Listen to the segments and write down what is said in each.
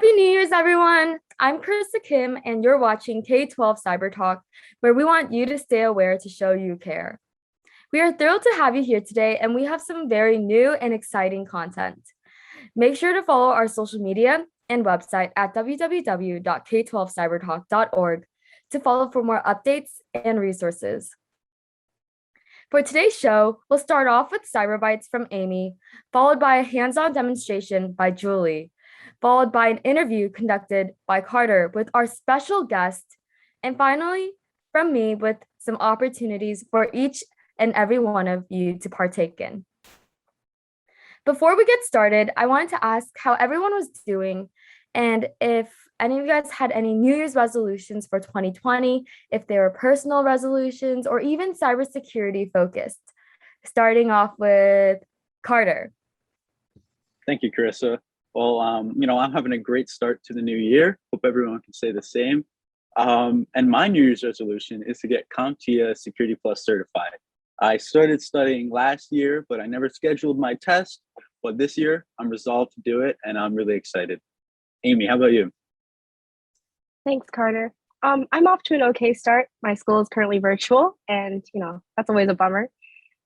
Happy New Year's, everyone! I'm Krista Kim, and you're watching K12 CyberTalk, where we want you to stay aware to show you care. We are thrilled to have you here today, and we have some very new and exciting content. Make sure to follow our social media and website at www.k12cybertalk.org to follow for more updates and resources. For today's show, we'll start off with Cyber Bites from Amy, followed by a hands-on demonstration by Julie, followed by an interview conducted by Carter with our special guest, and finally, from me with some opportunities for each and every one of you to partake in. Before we get started, I wanted to ask how everyone was doing and if any of you guys had any New Year's resolutions for 2020, if they were personal resolutions or even cybersecurity focused. Starting off with Carter. Thank you, Carissa. Well, I'm having a great start to the new year. Hope everyone can say the same. And my New Year's resolution is to get CompTIA Security Plus certified. I started studying last year, but I never scheduled my test. But this year, I'm resolved to do it, and I'm really excited. Amy, how about you? Thanks, Carter. I'm off to an okay start. My school is currently virtual, and that's always a bummer.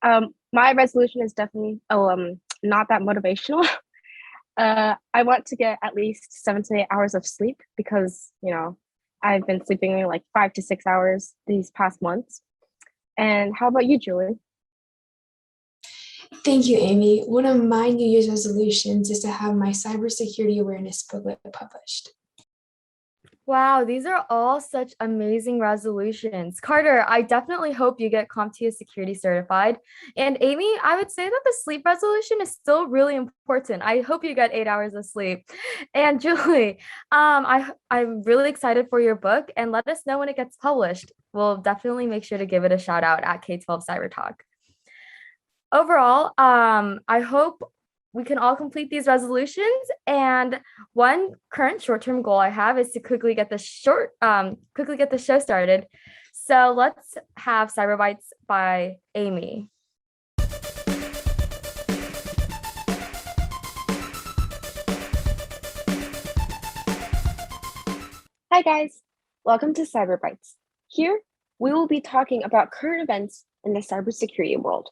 My resolution is definitely not that motivational. I want to get at least 7 to 8 hours of sleep because I've been sleeping only like 5 to 6 hours these past months. And how about you, Julie? Thank you, Amy. One of my New Year's resolutions is to have my cybersecurity awareness booklet published. Wow, these are all such amazing resolutions. Carter, I definitely hope you get CompTIA Security certified. And Amy, I would say that the sleep resolution is still really important. I hope you get 8 hours of sleep. And Julie, I'm really excited for your book, and let us know when it gets published. We'll definitely make sure to give it a shout out at K12 CyberTalk. Overall, I hope we can all complete these resolutions. And one current short-term goal I have is to quickly get the show started. So let's have Cyber Bites by Amy. Hi guys, welcome to Cyber Bites. Here, we will be talking about current events in the cybersecurity world.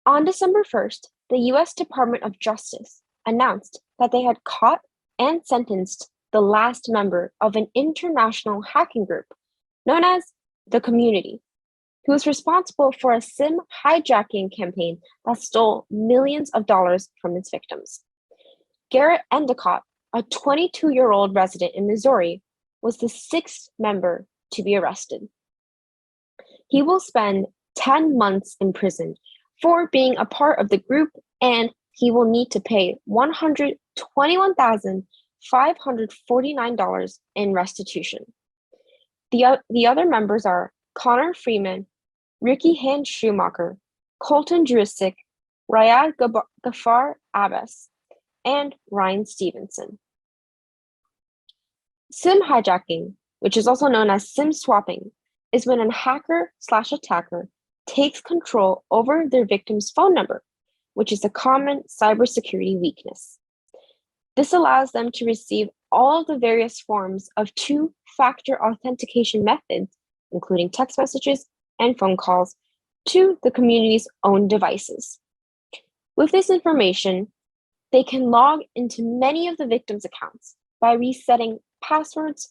On December 1st, the U.S. Department of Justice announced that they had caught and sentenced the last member of an international hacking group known as the Community, who was responsible for a SIM hijacking campaign that stole millions of dollars from its victims. Garrett Endicott, a 22-year-old resident in Missouri, was the 6th member to be arrested. He will spend 10 months in prison for being a part of the group, and he will need to pay $121,549 in restitution. The other members are Connor Freeman, Ricky Hand Schumacher, Colton Jurisic, Rayad Ghaffar Abbas, and Ryan Stevenson. SIM hijacking, which is also known as SIM swapping, is when a hacker/attacker takes control over their victim's phone number, which is a common cybersecurity weakness. This allows them to receive all of the various forms of two-factor authentication methods, including text messages and phone calls, to the community's own devices. With this information, they can log into many of the victims' accounts by resetting passwords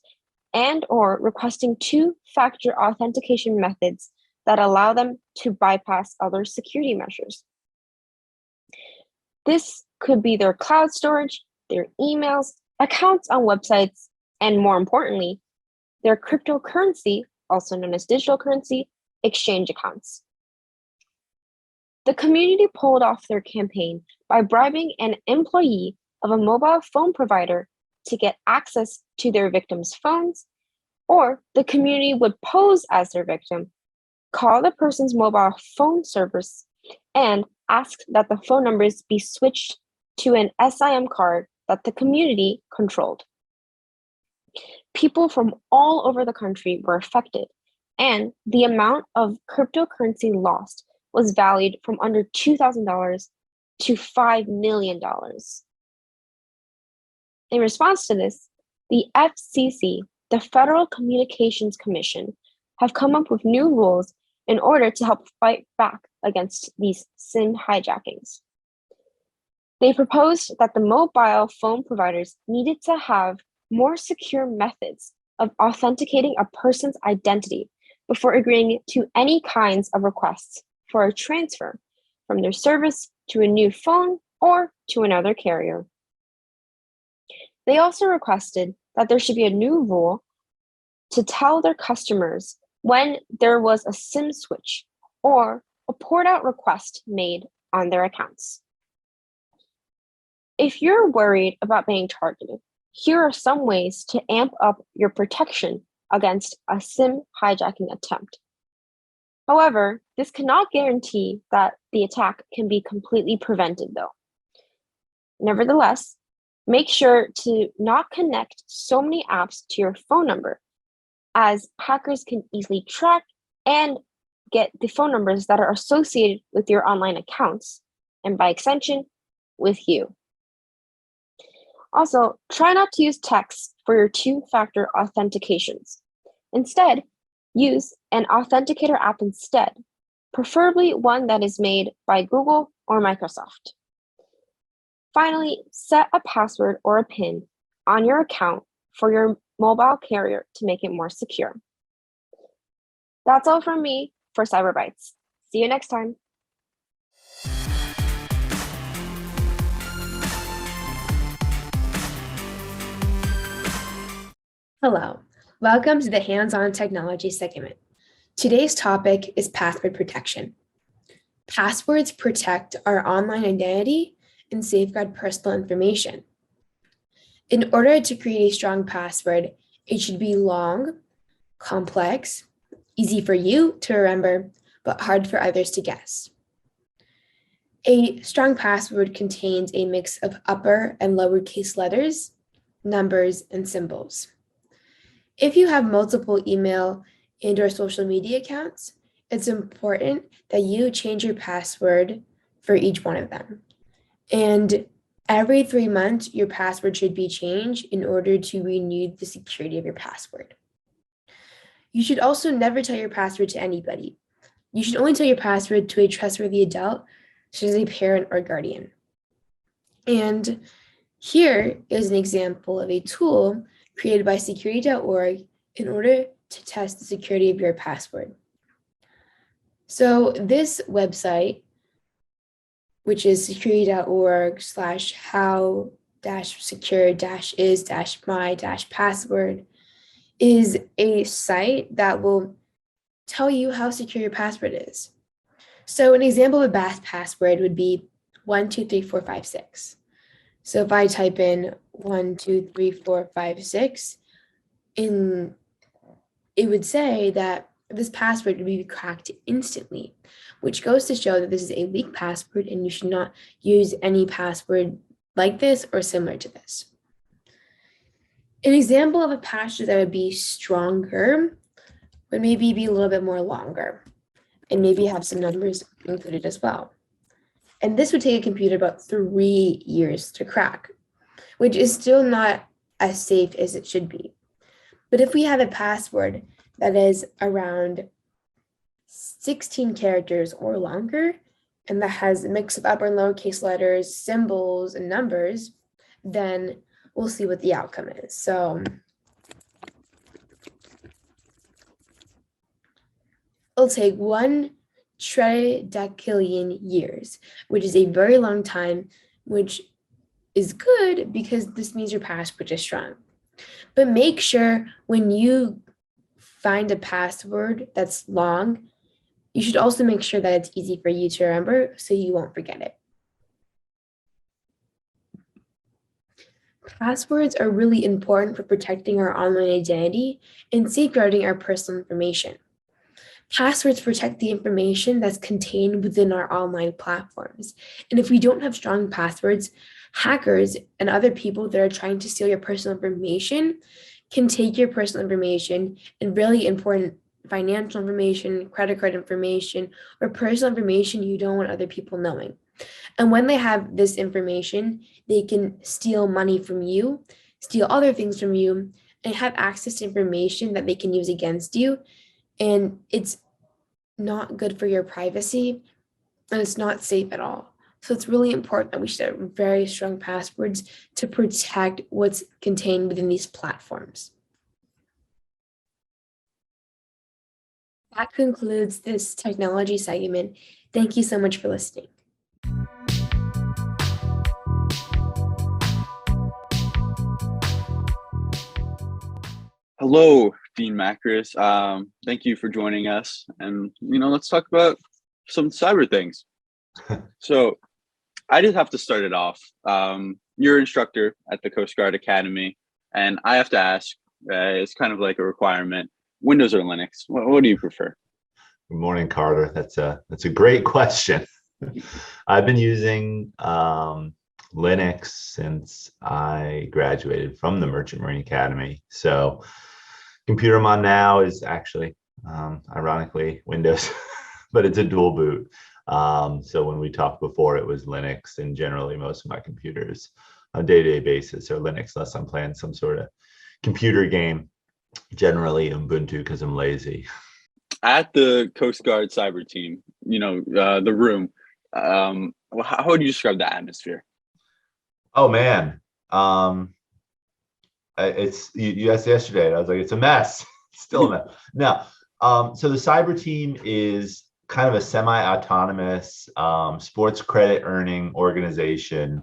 and/or requesting two-factor authentication methods that allow them to bypass other security measures. This could be their cloud storage, their emails, accounts on websites, and more importantly, their cryptocurrency, also known as digital currency, exchange accounts. The Community pulled off their campaign by bribing an employee of a mobile phone provider to get access to their victims' phones, or the Community would pose as their victim, call the person's mobile phone service, and ask that the phone numbers be switched to an SIM card that the Community controlled. People from all over the country were affected, and the amount of cryptocurrency lost was valued from under $2,000 to $5 million. In response to this, the FCC, the Federal Communications Commission, have come up with new rules in order to help fight back against these SIM hijackings. They proposed that the mobile phone providers needed to have more secure methods of authenticating a person's identity before agreeing to any kinds of requests for a transfer from their service to a new phone or to another carrier. They also requested that there should be a new rule to tell their customers when there was a SIM switch or a port out request made on their accounts. If you're worried about being targeted, here are some ways to amp up your protection against a SIM hijacking attempt. However, this cannot guarantee that the attack can be completely prevented, though. Nevertheless, make sure to not connect so many apps to your phone number, as hackers can easily track and get the phone numbers that are associated with your online accounts, and by extension, with you. Also, try not to use text for your two-factor authentications. Instead, use an authenticator app instead, preferably one that is made by Google or Microsoft. Finally, set a password or a PIN on your account for your mobile carrier to make it more secure. That's all from me for CyberBytes. See you next time. Hello, welcome to the Hands-on Technology segment. Today's topic is password protection. Passwords protect our online identity and safeguard personal information. In order to create a strong password, it should be long, complex, easy for you to remember, but hard for others to guess. A strong password contains a mix of upper and lowercase letters, numbers, and symbols. If you have multiple email and/or social media accounts, it's important that you change your password for each one of them. And every 3 months, your password should be changed in order to renew the security of your password. You should also never tell your password to anybody. You should only tell your password to a trustworthy adult, such as a parent or guardian. And here is an example of a tool created by security.org in order to test the security of your password. So this website, which is security.org/how-secure-is-my-password, is a site that will tell you how secure your password is. So an example of a password would be 123456. So if I type in 123456, it would say that this password would be cracked instantly, which goes to show that this is a weak password and you should not use any password like this or similar to this. An example of a password that would be stronger would maybe be a little bit more longer and maybe have some numbers included as well. And this would take a computer about 3 years to crack, which is still not as safe as it should be. But if we have a password that is around 16 characters or longer, and that has a mix of upper and lowercase letters, symbols, and numbers, then we'll see what the outcome is. So it'll take 1 tridecillion years, which is a very long time, which is good because this means your password is strong. But make sure when you find a password that's long, you should also make sure that it's easy for you to remember so you won't forget it. Passwords are really important for protecting our online identity and safeguarding our personal information. Passwords protect the information that's contained within our online platforms. And if we don't have strong passwords, hackers and other people that are trying to steal your personal information can take your personal information and really important financial information, credit card information, or personal information you don't want other people knowing. And when they have this information, they can steal money from you steal other things from you, and have access to information that they can use against you. And it's not good for your privacy, and it's not safe at all. So it's really important that we should have very strong passwords to protect what's contained within these platforms. That concludes this technology segment. Thank you so much for listening. Hello, Dean Macris. Thank you for joining us. And, let's talk about some cyber things. So I just have to start it off. You're an instructor at the Coast Guard Academy, and I have to ask, it's kind of like a requirement, Windows or Linux? What do you prefer? Good morning, Carter. That's a great question. I've been using Linux since I graduated from the Merchant Marine Academy. So computer I'm on now is actually, ironically, Windows, but it's a dual boot. So when we talked before, it was Linux, and generally most of my computers on a day-to-day basis are Linux, unless I'm playing some sort of computer game, generally Ubuntu because I'm lazy. At the Coast Guard cyber team, the room, how would you describe the atmosphere? Oh man, you asked yesterday, and I was like, it's a mess. It's still a mess. No, so the cyber team is kind of a semi-autonomous sports credit earning organization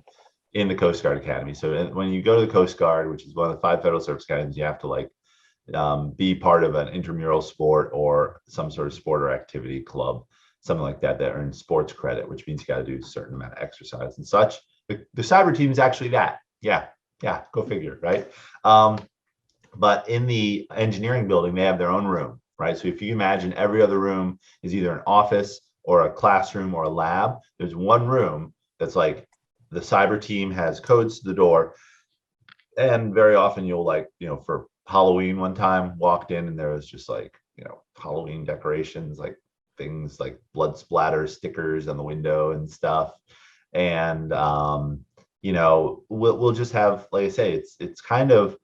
in the Coast Guard Academy. So when you go to the Coast Guard, which is one of the 5 federal service academies, you have to be part of an intramural sport or some sort of sport or activity club, something like that earns sports credit, which means you got to do a certain amount of exercise and such. The cyber team is actually that. Yeah, go figure, right? But in the engineering building, they have their own room, right? So if you imagine every other room is either an office or a classroom or a lab, there's one room that's like the cyber team has codes to the door. And very often you'll for Halloween one time walked in and there was just Halloween decorations, like things like blood splatter stickers on the window and stuff. And we'll just have, like I say, it's kind of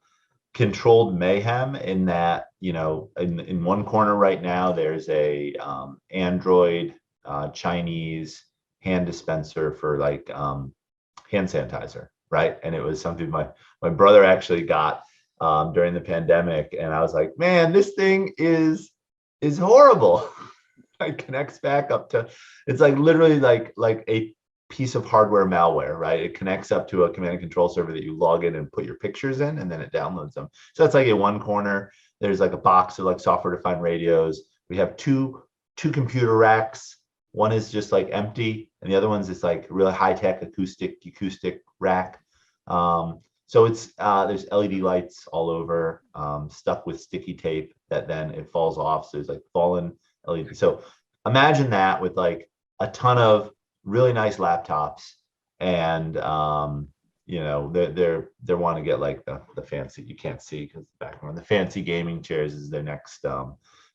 controlled mayhem in that, in one corner right now there's a Android Chinese hand dispenser for hand sanitizer, right? And it was something my brother actually got during the pandemic, and I was like, man, this thing is horrible. It connects back up to, it's literally like a piece of hardware malware, right? It connects up to a command and control server that you log in and put your pictures in, and then it downloads them. So that's in one corner. There's a box of software defined radios. We have two computer racks. One is just empty, and the other one's this really high tech acoustic rack. So it's there's LED lights all over, stuck with sticky tape that then it falls off. So there's fallen LED. So imagine that with a ton of really nice laptops, and they're wanting to get the fancy, you can't see because the background, the fancy gaming chairs is their next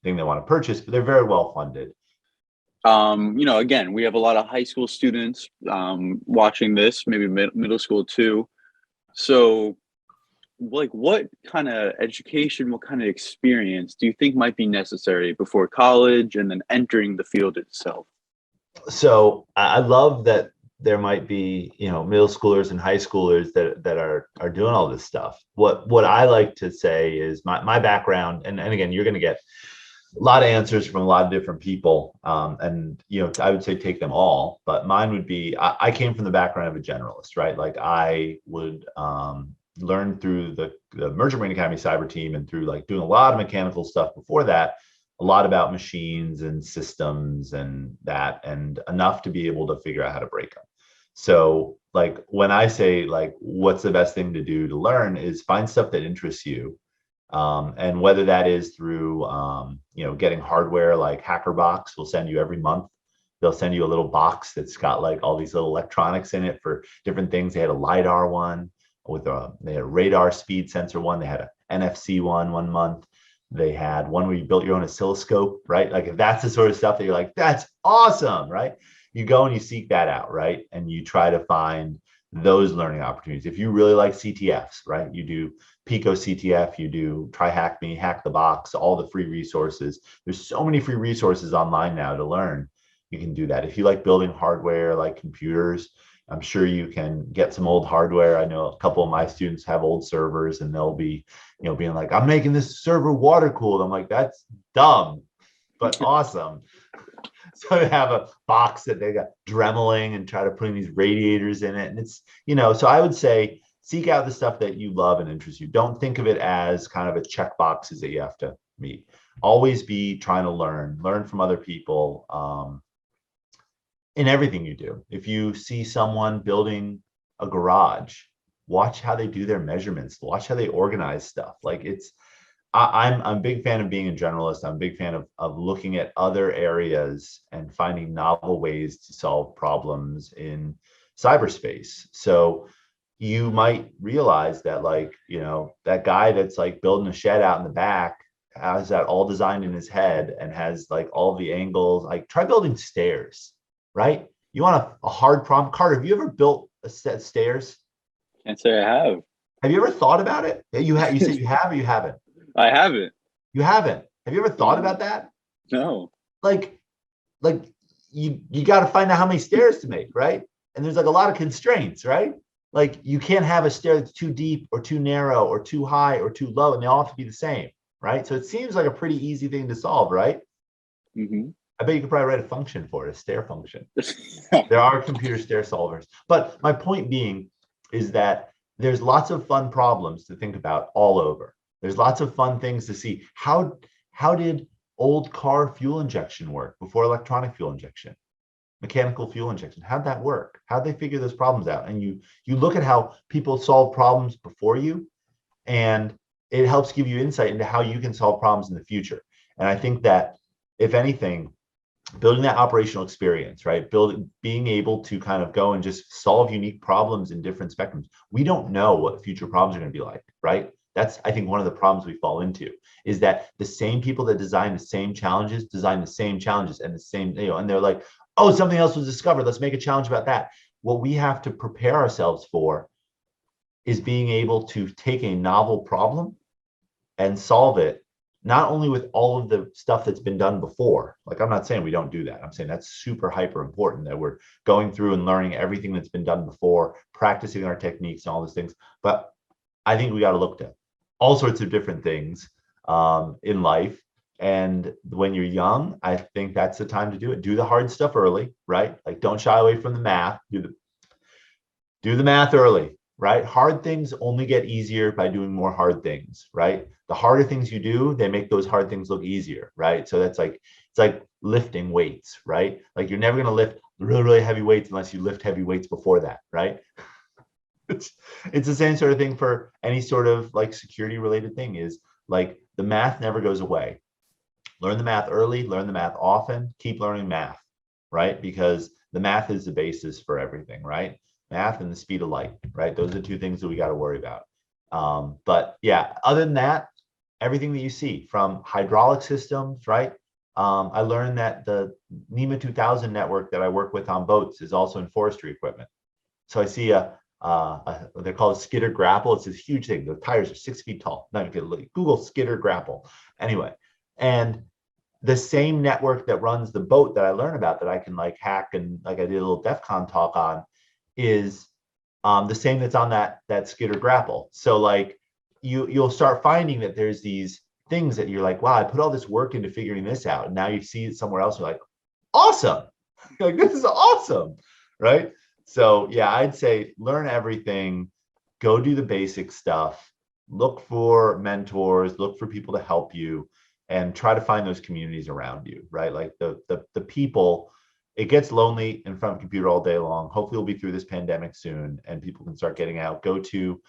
thing they want to purchase, but they're very well funded. Again, we have a lot of high school students watching this, maybe middle school too. So what kind of education, what kind of experience do you think might be necessary before college and then entering the field itself? So I love that there might be, middle schoolers and high schoolers that are doing all this stuff. What I like to say is my background, and again, you're going to get a lot of answers from a lot of different people. And, I would say take them all, but mine would be, I came from the background of a generalist, right? I would learn through the Merchant Marine Academy cyber team and through doing a lot of mechanical stuff before that, a lot about machines and systems and enough to be able to figure out how to break them. So when I say what's the best thing to do to learn is find stuff that interests you. And whether that is through, getting hardware like HackerBox will send you every month. They'll send you a little box that's got all these little electronics in it for different things. They had a LiDAR one they had a radar speed sensor one. They had an NFC one month. They had one where you built your own oscilloscope, right? If that's the sort of stuff that you're that's awesome, right? You go and you seek that out, right? And you try to find those learning opportunities. If you really like CTFs, right? You do Pico CTF, you do Try Hack Me, Hack the Box, all the free resources. There's so many free resources online now to learn. You can do that. If you like building hardware, like computers, I'm sure you can get some old hardware. I know a couple of my students have old servers and they'll be, being like, I'm making this server water cooled. I'm like, that's dumb, but awesome. So they have a box that they got dremeling and try to put these radiators in it. And it's, so I would say seek out the stuff that you love and interests you. Don't think of it as kind of a check boxes that you have to meet. Always be trying to learn from other people in everything you do. If you see someone building a garage, watch how they do their measurements, watch how they organize stuff. Like I'm a big fan of being a generalist. I'm a big fan of looking at other areas and finding novel ways to solve problems in cyberspace. So you might realize that that guy that's like building a shed out in the back has that all designed in his head and has like all the angles. Like try building stairs, right? You want a hard problem. Carter, have you ever built a set of stairs? Can't say I have. Have you ever thought about it? You said you have or you haven't? I haven't. You haven't. Have you ever thought about that? No. Like you got to find out how many stairs to make, right? And there's like a lot of constraints, right? Like you can't have a stair that's too deep or too narrow or too high or too low, and they all have to be the same, right? So it seems like a pretty easy thing to solve, right? Mm-hmm. I bet you could probably write a function for it, a stair function. There are computer stair solvers. But my point being is that there's lots of fun problems to think about all over. There's lots of fun things to see. How did old car fuel injection work before electronic fuel injection? Mechanical fuel injection. How'd that work? How'd they figure those problems out? And you look at how people solve problems before you, and it helps give you insight into how you can solve problems in the future. And I think that, if anything, building that operational experience, right? Being able to kind of go and just solve unique problems in different spectrums. We don't know what future problems are going to be like, right? That's, I think, one of the problems we fall into is that the same people that design the same challenges and the same, and they're like, oh, something else was discovered. Let's make a challenge about that. What we have to prepare ourselves for is being able to take a novel problem and solve it, not only with all of the stuff that's been done before. Like, I'm not saying we don't do that. I'm saying that's super hyper important, that we're going through and learning everything that's been done before, practicing our techniques and all those things. But I think we got to look at all sorts of different things in life. And when you're young, I think that's the time to do it. Do the hard stuff early, right? Like, don't shy away from the math. Do the math early, right? Hard things only get easier by doing more hard things, right? The harder things you do, they make those hard things look easier, right? So that's like, it's like lifting weights, right? Like, you're never going to lift really, really heavy weights unless you lift heavy weights before that, right? It's the same sort of thing for any sort of like security related thing. Is like, the math never goes away. Learn the math early, learn the math often, keep learning math, right? Because the math is the basis for everything, right? Math and the speed of light, right? Those are the two things that we got to worry about. But yeah, other than that, everything that you see from hydraulic systems, right? I learned that the NEMA 2000 network that I work with on boats is also in forestry equipment. So I see they're called a skidder grapple. It's this huge thing. The tires are 6 feet tall. Not even Google skidder grapple. Anyway, and the same network that runs the boat that I learned about, that I can like hack, and like I did a little DEF CON talk on, is the same that's on that skidder grapple. So like you'll start finding that there's these things that you're like, wow, I put all this work into figuring this out, and now you see it somewhere else, you're like, awesome. You're like, this is awesome, right? So yeah, I'd say learn everything, go do the basic stuff, look for mentors, look for people to help you, and try to find those communities around you, right? Like the people. It gets lonely in front of a computer all day long. Hopefully we'll be through this pandemic soon and people can start getting out. Go to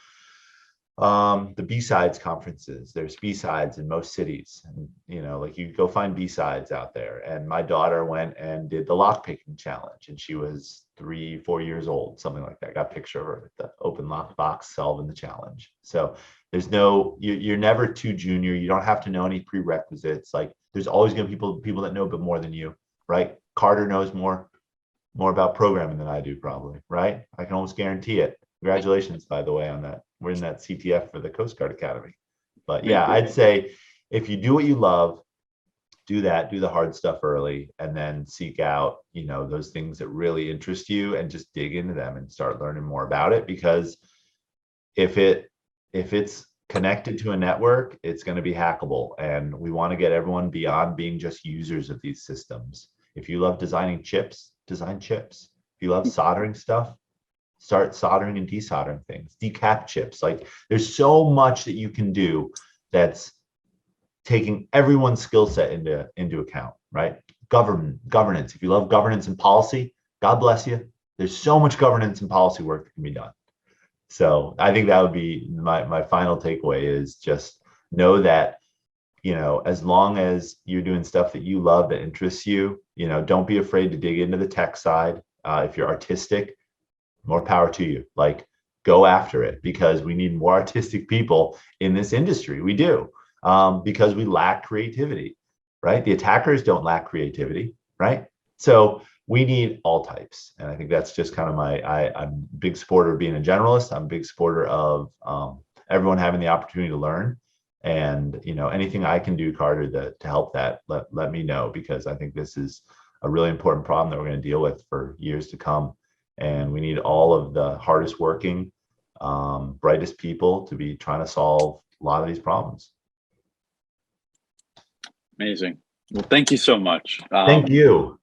the B-Sides conferences. There's B-Sides in most cities. And, like, you go find B-Sides out there. And my daughter went and did the lockpicking challenge, and she was 3-4 years old, something like that. I got a picture of her with the open lock box solving the challenge. So there's you're never too junior. You don't have to know any prerequisites. Like, there's always going to be people that know a bit more than you, right? Carter knows more. more about programming than I do, probably, right? I can almost guarantee it. Congratulations, by the way, on that. We're in that CTF for the Coast Guard Academy. But yeah, I'd say if you do what you love, do that, do the hard stuff early, and then seek out, those things that really interest you and just dig into them and start learning more about it. Because if it's connected to a network, it's going to be hackable. And we want to get everyone beyond being just users of these systems. If you love designing chips, design chips. If you love soldering stuff, start soldering and desoldering things, decap chips. Like, there's so much that you can do that's taking everyone's skill set into account, right? Governance. If you love governance and policy, God bless you. There's so much governance and policy work that can be done. So I think that would be my final takeaway, is just know that, as long as you're doing stuff that you love, that interests you, don't be afraid to dig into the tech side. If you're artistic, more power to you. Like, go after it, because we need more artistic people in this industry. We do. Because we lack creativity, right? The attackers don't lack creativity, right? So we need all types. And I think that's just kind of I'm a big supporter of being a generalist. I'm a big supporter of everyone having the opportunity to learn. And, anything I can do, Carter, to help that, let me know, because I think this is a really important problem that we're going to deal with for years to come. And we need all of the hardest working, brightest people to be trying to solve a lot of these problems. Amazing. Well, thank you so much. Thank you.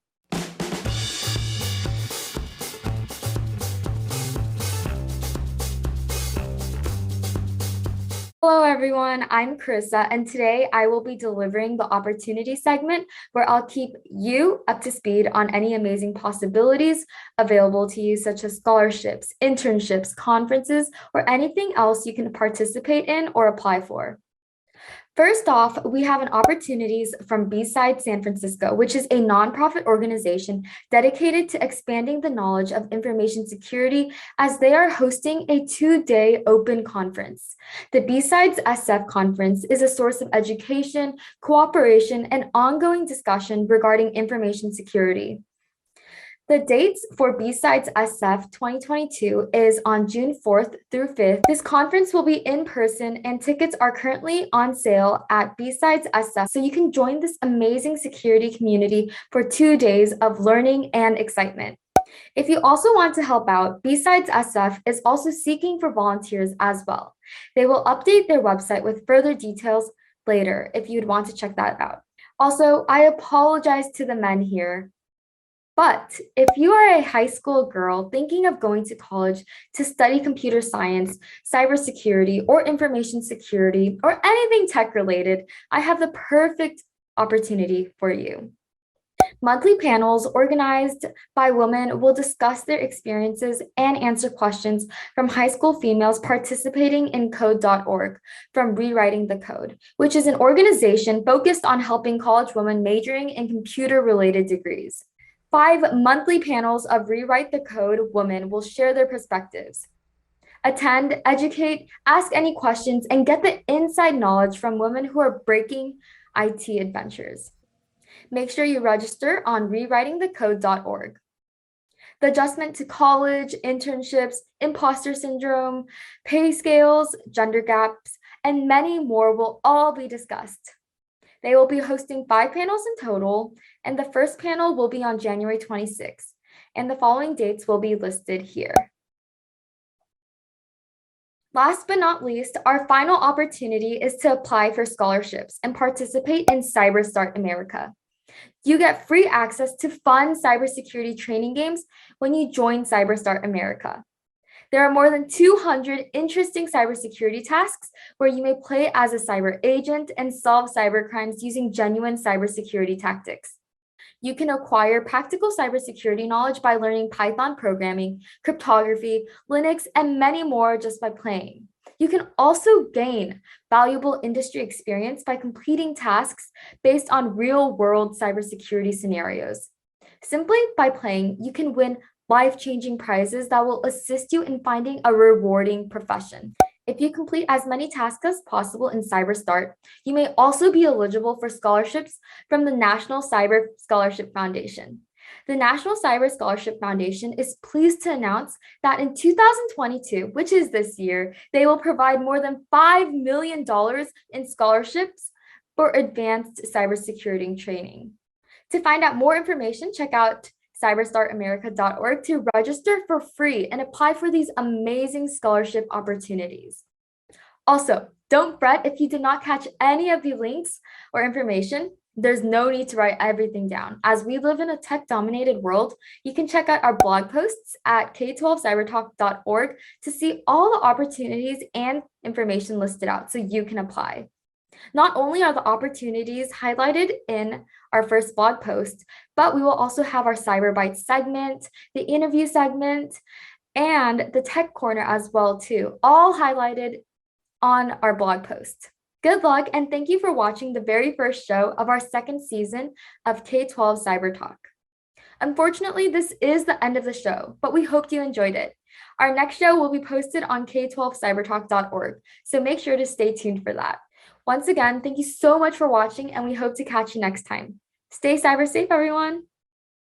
Hello, everyone. I'm Carissa, and today I will be delivering the opportunity segment where I'll keep you up to speed on any amazing possibilities available to you, such as scholarships, internships, conferences, or anything else you can participate in or apply for. First off, we have an opportunities from B-Side San Francisco, which is a nonprofit organization dedicated to expanding the knowledge of information security, as they are hosting a 2-day open conference. The B-Sides SF conference is a source of education, cooperation, and ongoing discussion regarding information security. The dates for B-Sides SF 2022 is on June 4th through 5th. This conference will be in person, and tickets are currently on sale at B-Sides SF, so you can join this amazing security community for 2 days of learning and excitement. If you also want to help out, B-Sides SF is also seeking for volunteers as well. They will update their website with further details later if you'd want to check that out. Also, I apologize to the men here, but if you are a high school girl thinking of going to college to study computer science, cybersecurity, or information security, or anything tech related, I have the perfect opportunity for you. Monthly panels organized by women will discuss their experiences and answer questions from high school females participating in Code.org from Rewriting the Code, which is an organization focused on helping college women majoring in computer-related degrees. 5 monthly panels of Rewrite the Code women will share their perspectives. Attend, educate, ask any questions, and get the inside knowledge from women who are breaking IT adventures. Make sure you register on rewritingthecode.org. The adjustment to college, internships, imposter syndrome, pay scales, gender gaps, and many more will all be discussed. They will be hosting 5 panels in total, and the first panel will be on January 26th, and the following dates will be listed here. Last but not least, our final opportunity is to apply for scholarships and participate in CyberStart America. You get free access to fun cybersecurity training games when you join CyberStart America. There are more than 200 interesting cybersecurity tasks where you may play as a cyber agent and solve cyber crimes using genuine cybersecurity tactics. You can acquire practical cybersecurity knowledge by learning Python programming, cryptography, Linux, and many more just by playing. You can also gain valuable industry experience by completing tasks based on real-world cybersecurity scenarios. Simply by playing, you can win life-changing prizes that will assist you in finding a rewarding profession. If you complete as many tasks as possible in CyberStart, you may also be eligible for scholarships from the National Cyber Scholarship Foundation. The National Cyber Scholarship Foundation is pleased to announce that in 2022, which is this year, they will provide more than $5 million in scholarships for advanced cybersecurity training. To find out more information, check out cyberstartamerica.org to register for free and apply for these amazing scholarship opportunities. Also, don't fret if you did not catch any of the links or information. There's no need to write everything down. As we live in a tech-dominated world, you can check out our blog posts at K12CyberTalk.org to see all the opportunities and information listed out so you can apply. Not only are the opportunities highlighted in our first blog post, but we will also have our Cyber Bites segment, the interview segment, and the tech corner as well too, all highlighted on our blog post. Good luck, and thank you for watching the very first show of our second season of K12 CyberTalk. Unfortunately, this is the end of the show, but we hope you enjoyed it. Our next show will be posted on K12CyberTalk.org, so make sure to stay tuned for that. Once again, thank you so much for watching, and we hope to catch you next time. Stay cyber safe, everyone.